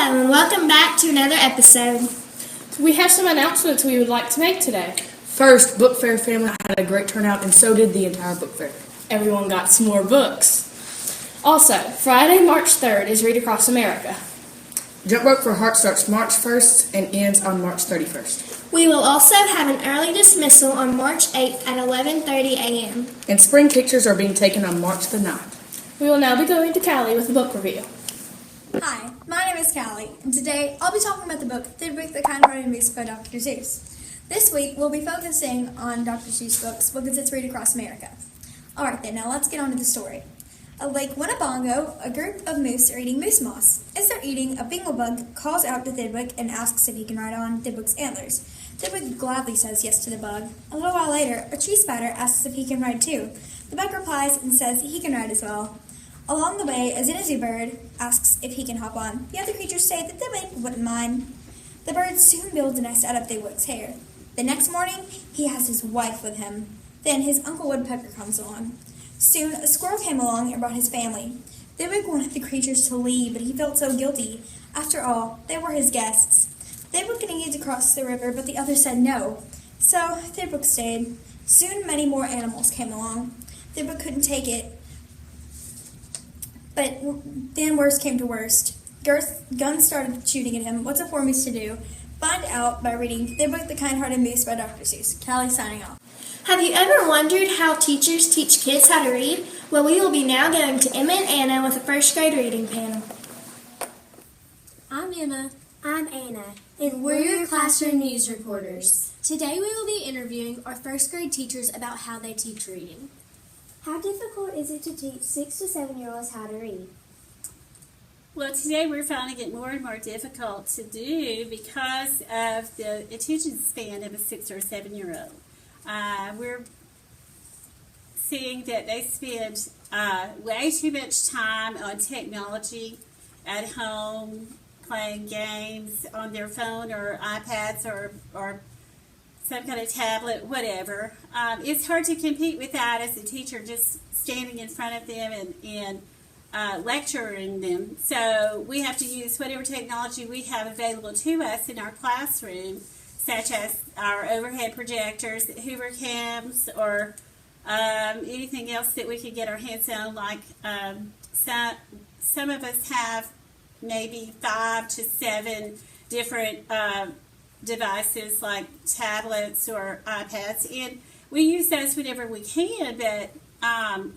Hello and welcome back to another episode. We have some announcements we would like to make today. First, Book Fair family had a great turnout, and so did the entire Book Fair. Everyone got some more books. Also, Friday, March 3rd is Read Across America. Jump Rope for Heart starts March 1st and ends on March 31st. We will also have an early dismissal on March 8th at 11:30 a.m. And spring pictures are being taken on March the 9th. We will now be going to Callie with a book review. Hi, my name is Callie, and today I'll be talking about the book Thidwick the Kind-Hearted Moose by Dr. Seuss. This week we'll be focusing on Dr. Seuss books because it's Read Across America. Alright then, now let's get on to the story. At Lake Winnebago, a group of moose are eating moose moss. As they're eating, a binglebug calls out to Thidwick and asks if he can ride on Thidwick's antlers. Thidwick gladly says yes to the bug. A little while later, a tree spider asks if he can ride too. The bug replies and says he can ride as well. Along the way, a zinnizy bird asks if he can hop on. The other creatures say that Thidwick wouldn't mind. The bird soon builds a nest out of Thidwick's hair. The next morning, he has his wife with him. Then his Uncle Woodpecker comes along. Soon, a squirrel came along and brought his family. Thidwick wanted the creatures to leave, but he felt so guilty. After all, they were his guests. Thidwick needed to cross the river, but the others said no. So, Thidwick stayed. Soon, many more animals came along. Thidwick couldn't take it. But then worst came to worst. Guns started shooting at him. What's a poor moose to do? Find out by reading Thidwick the Kind-Hearted Moose by Dr. Seuss. Callie signing off. Have you ever wondered how teachers teach kids how to read? Well, we will be now going to Emma and Anna with a first grade reading panel. I'm Emma. I'm Anna. And we're your classroom news reporters. Today we will be interviewing our first grade teachers about how they teach reading. How difficult is it to teach 6 to 7-year-olds how to read? Well, today we're finding it more and more difficult to do because of the attention span of a 6 or 7-year-old. We're seeing that they spend way too much time on technology at home, playing games on their phone or iPads or some kind of tablet, whatever. It's hard to compete with that as a teacher, just standing in front of them and lecturing them. So we have to use whatever technology we have available to us in our classroom, such as our overhead projectors, Hoover cams, or anything else that we could get our hands on. Like some of us have maybe 5 to 7 different devices like tablets or iPads, and we use those whenever we can, but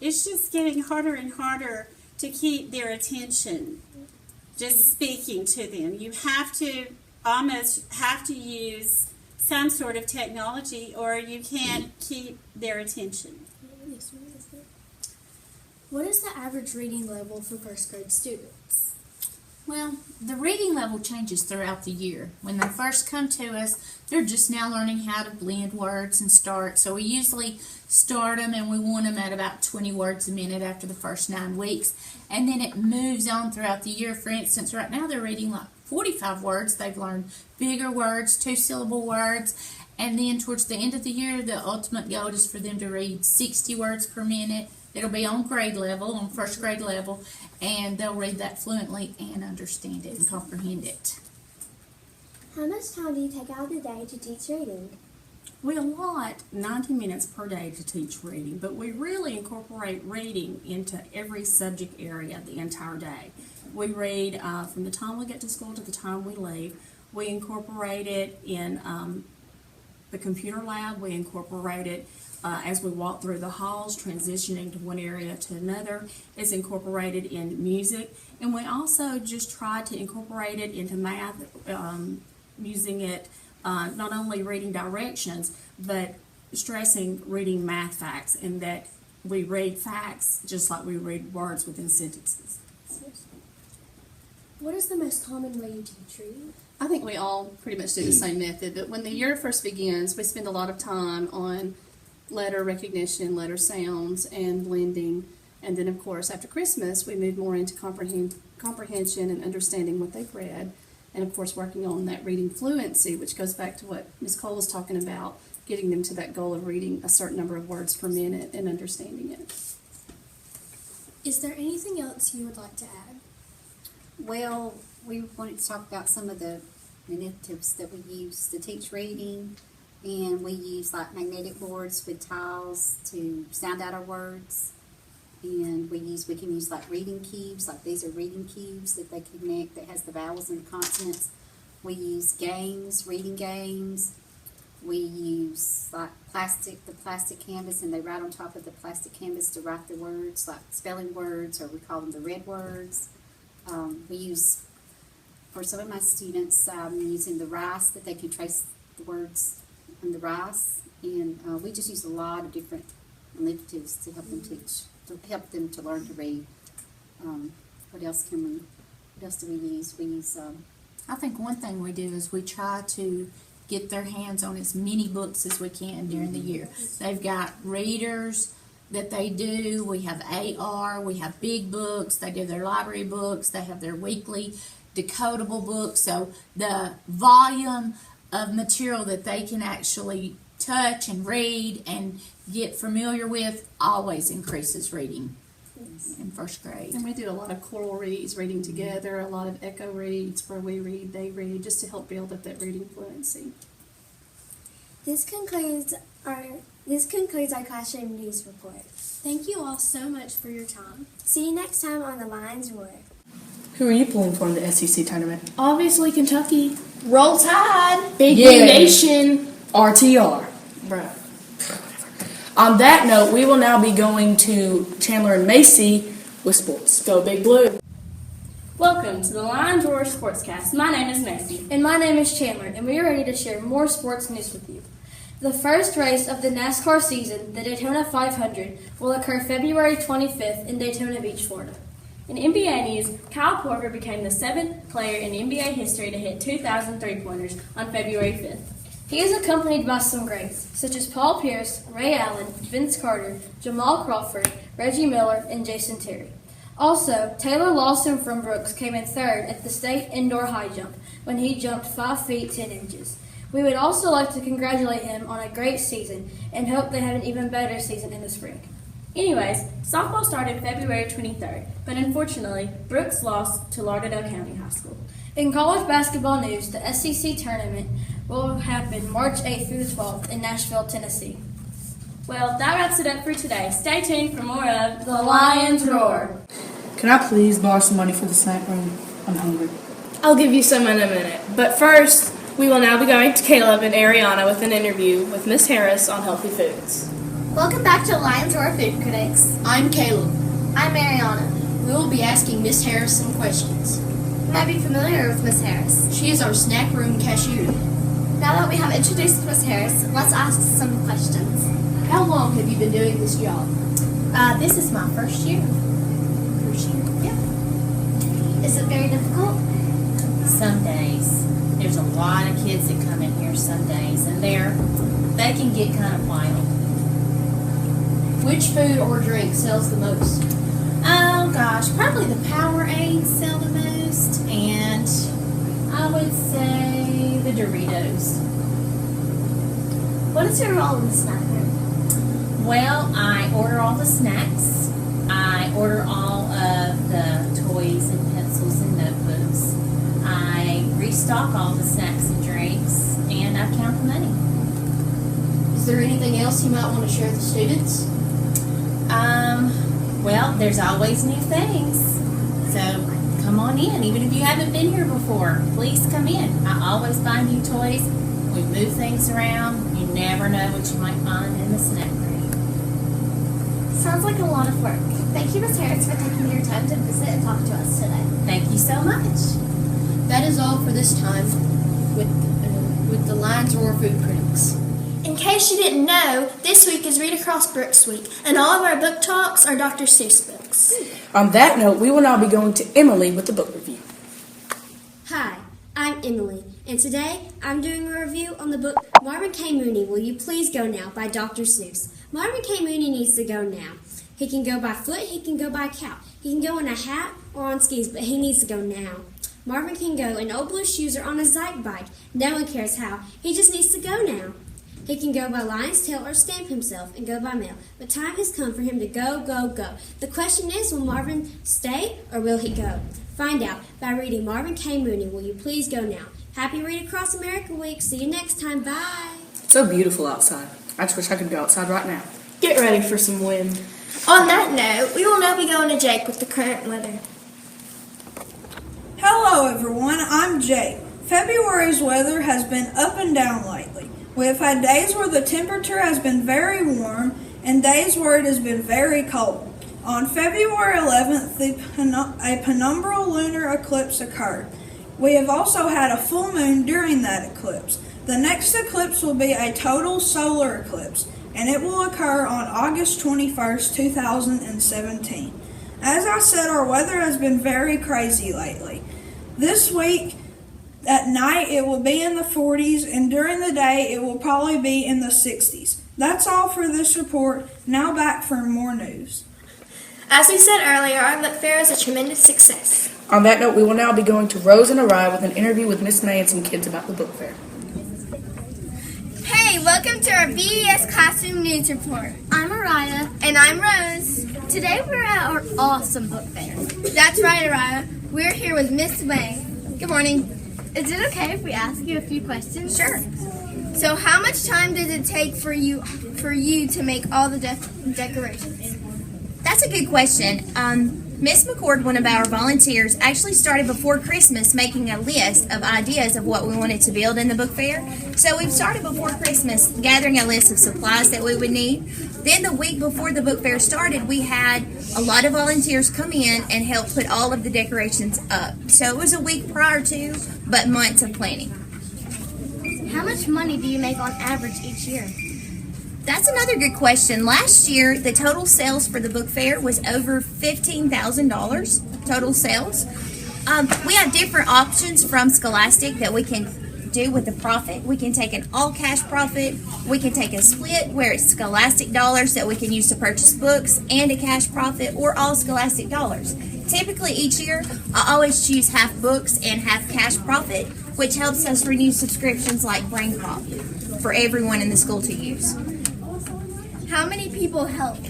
it's just getting harder and harder to keep their attention just speaking to them. You almost have to use some sort of technology or you can't keep their attention. What is the average reading level for first grade students? Well, the reading level changes throughout the year. When they first come to us, they're just now learning how to blend words and start. So we usually start them and we want them at about 20 words a minute after the first 9 weeks. And then it moves on throughout the year. For instance, right now they're reading like 45 words. They've learned bigger words, 2-syllable words. And then towards the end of the year, the ultimate goal is for them to read 60 words per minute. It'll be on grade level, on first grade level, and they'll read that fluently and understand it and comprehend it. How much time do you take out of the day to teach reading? We allot 90 minutes per day to teach reading, but we really incorporate reading into every subject area the entire day. We read from the time we get to school to the time we leave. We incorporate it in the computer lab. We incorporate it as we walk through the halls, transitioning to one area to another. It's incorporated in music, and we also just try to incorporate it into math, using it not only reading directions, but stressing reading math facts, and that we read facts just like we read words within sentences. What is the most common way you teach reading? I think we all pretty much do the same method, but when the year first begins, we spend a lot of time on letter recognition, letter sounds, and blending. And then, of course, after Christmas, we move more into comprehension and understanding what they've read. And, of course, working on that reading fluency, which goes back to what Ms. Cole was talking about, getting them to that goal of reading a certain number of words per minute and understanding it. Is there anything else you would like to add? Well, we wanted to talk about some of the initiatives that we use to teach reading, and we use like magnetic boards with tiles to sound out our words, and we can use like reading cubes, like these are reading cubes that they connect that has the vowels and the consonants. We use games, reading games. We use like the plastic canvas, and they write on top of the plastic canvas to write the words, like spelling words, or we call them the red words. We use, for some of my students, using the rice, that they can trace the words on the rice, and we just use a lot of different initiatives to help them to learn to read. What else do we use? We use. I think one thing we do is we try to get their hands on as many books as we can during the year. They've got readers that they do. We have AR. We have big books. They do their library books. They have their weekly decodable books. So the volume of material that they can actually touch and read and get familiar with always increases reading in first grade. And we do a lot of choral reads, reading together, a lot of echo reads where we read, they read, just to help build up that reading fluency. This concludes our classroom news report. Thank you all so much for your time. See you next time on the Lions Roar. Who are you pulling for in the SEC tournament? Obviously, Kentucky. Roll Tide. Big Yeah. Blue Nation. RTR. Bruh. On that note, we will now be going to Chandler and Macy with sports. Go Big Blue. Welcome to the Lions Roar Sportscast. My name is Macy. And my name is Chandler, and we are ready to share more sports news with you. The first race of the NASCAR season, the Daytona 500, will occur February 25th in Daytona Beach, Florida. In NBA news, Kyle Korver became the 7th player in NBA history to hit 2,000 three-pointers on February 5th. He is accompanied by some greats, such as Paul Pierce, Ray Allen, Vince Carter, Jamal Crawford, Reggie Miller, and Jason Terry. Also, Taylor Lawson from Brooks came in third at the state indoor high jump when he jumped 5 feet 10 inches. We would also like to congratulate him on a great season and hope they have an even better season in the spring. Anyways, softball started February 23rd, but unfortunately, Brooks lost to Lauderdale County High School. In college basketball news, the SEC tournament will happen March 8th through the 12th in Nashville, Tennessee. Well, that wraps it up for today. Stay tuned for more of The Lions Roar. Can I please borrow some money for the snack room? I'm hungry. I'll give you some in a minute. But first, we will now be going to Caleb and Ariana with an interview with Miss Harris on healthy foods. Welcome back to Lions Roar Food Critics. I'm Caleb. I'm Mariana. We will be asking Miss Harris some questions. You might be familiar with Miss Harris. She is our snack room cashier. Now that we have introduced Miss Harris, let's ask some questions. How long have you been doing this job? This is my first year. First year? Yeah. Is it very difficult? Some days. There's a lot of kids that come in here some days, and they can get kind of wild. Which food or drink sells the most? Oh gosh, probably the Powerades sell the most, and I would say the Doritos. What is your role in the snack room? Well, I order all the snacks. I order all of the toys and pencils and notebooks. I restock all the snacks and drinks, and I count the money. Is there anything else you might want to share with the students? Well, there's always new things. So come on in. Even if you haven't been here before, please come in. I always find new toys. We move things around. You never know what you might find in the snack room. Sounds like a lot of work. Thank you, Ms. Harris, for taking your time to visit and talk to us today. Thank you so much. That is all for this time with the Lions Roar Food Critics. In case you didn't know, this week is Read Across Brooks Week, and all of our book talks are Dr. Seuss books. On that note, we will now be going to Emily with the book review. Hi, I'm Emily, and today I'm doing a review on the book Marvin K. Mooney, Will You Please Go Now by Dr. Seuss. Marvin K. Mooney needs to go now. He can go by foot, he can go by cow. He can go in a hat or on skis, but he needs to go now. Marvin can go in old blue shoes or on a Zyke bike. No one cares how. He just needs to go now. He can go by lion's tail or stamp himself and go by mail. But time has come for him to go, go, go. The question is, will Marvin stay or will he go? Find out by reading Marvin K. Mooney. Will you please go now? Happy Read Across America Week. See you next time. Bye. It's so beautiful outside. I just wish I could go outside right now. Get ready for some wind. On that note, we will now be going to Jake with the current weather. Hello everyone, I'm Jake. February's weather has been up and down lately. We have had days where the temperature has been very warm and days where it has been very cold. On February 11th, a penumbral lunar eclipse occurred. We have also had a full moon during that eclipse. The next eclipse will be a total solar eclipse, and it will occur on August 21st, 2017. As I said, our weather has been very crazy lately. This week, at night, it will be in the 40s, and during the day, it will probably be in the 60s. That's all for this report. Now back for more news. As we said earlier, our book fair is a tremendous success. On that note, we will now be going to Rose and Araya with an interview with Miss May and some kids about the book fair. Hey, welcome to our BES Classroom News Report. I'm Araya. And I'm Rose. Today we're at our awesome book fair. That's right, Araya. We're here with Miss May. Good morning. Is it okay if we ask you a few questions? Sure. So how much time does it take for you to make all the decorations? That's a good question. Miss McCord, one of our volunteers, actually started before Christmas making a list of ideas of what we wanted to build in the book fair. So we started before Christmas gathering a list of supplies that we would need. Then the week before the book fair started, we had a lot of volunteers come in and help put all of the decorations up. So it was a week prior to, but months of planning. How much money do you make on average each year? That's another good question. Last year, the total sales for the book fair was over $15,000 total sales. We have different options from Scholastic that we can do with the profit. We can take an all-cash profit. We can take a split where it's Scholastic dollars that we can use to purchase books and a cash profit, or all Scholastic dollars. Typically, each year, I always choose half books and half cash profit, which helps us renew subscriptions like Brain Pop for everyone in the school to use. How many people helped?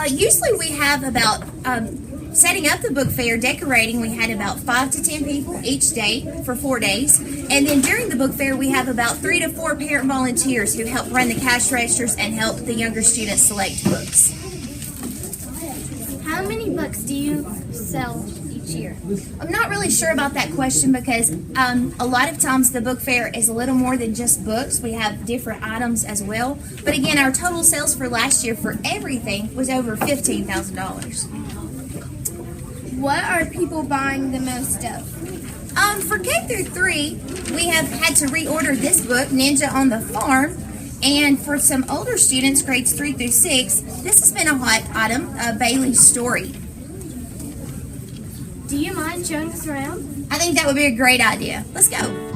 Usually we have about, setting up the book fair, decorating, we had about 5 to 10 people each day for 4 days. And then during the book fair, we have about 3 to 4 parent volunteers who help run the cash registers and help the younger students select books. How many books do you sell each year? I'm not really sure about that question because a lot of times the book fair is a little more than just books. We have different items as well. But again, our total sales for last year for everything was over $15,000. What are people buying the most of? For K through 3, we have had to reorder this book, Ninja on the Farm. And for some older students, grades 3 through 6, this has been a hot item, Bailey's Story. Do you mind showing us around? I think that would be a great idea. Let's go.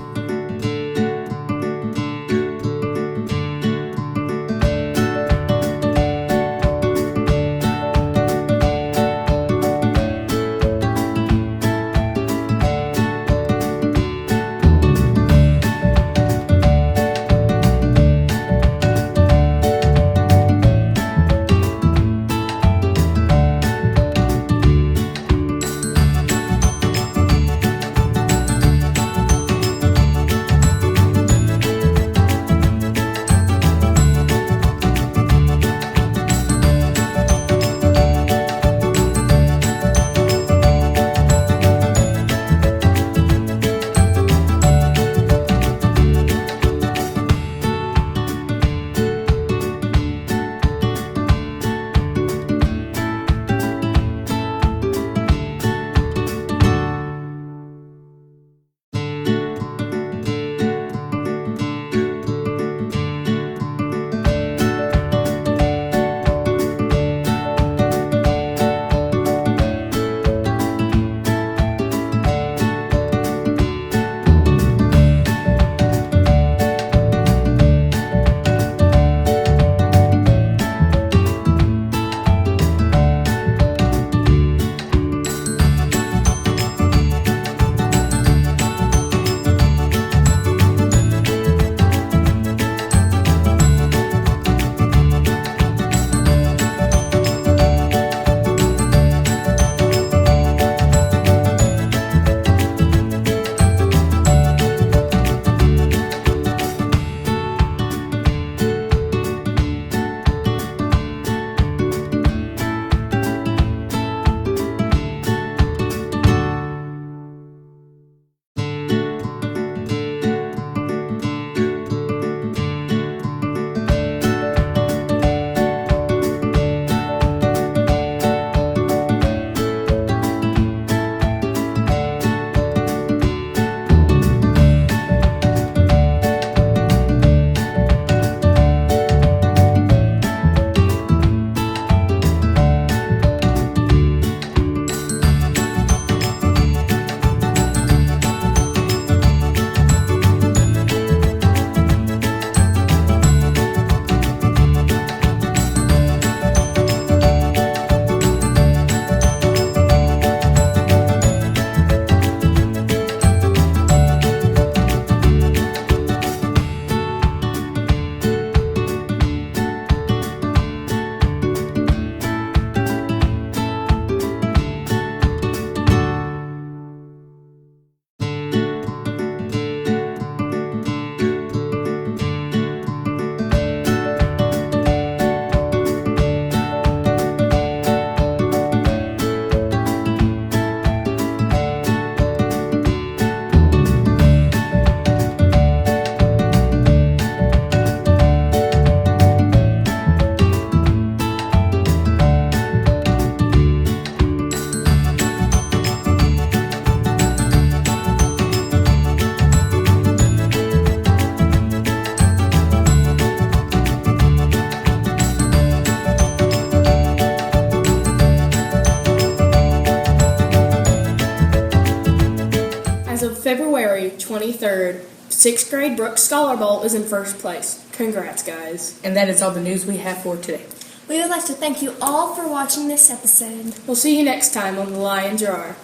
23rd, 6th grade Brooks Scholar Bowl is in first place. Congrats, guys. And that is all the news we have for today. We would like to thank you all for watching this episode. We'll see you next time on The Lions Roar.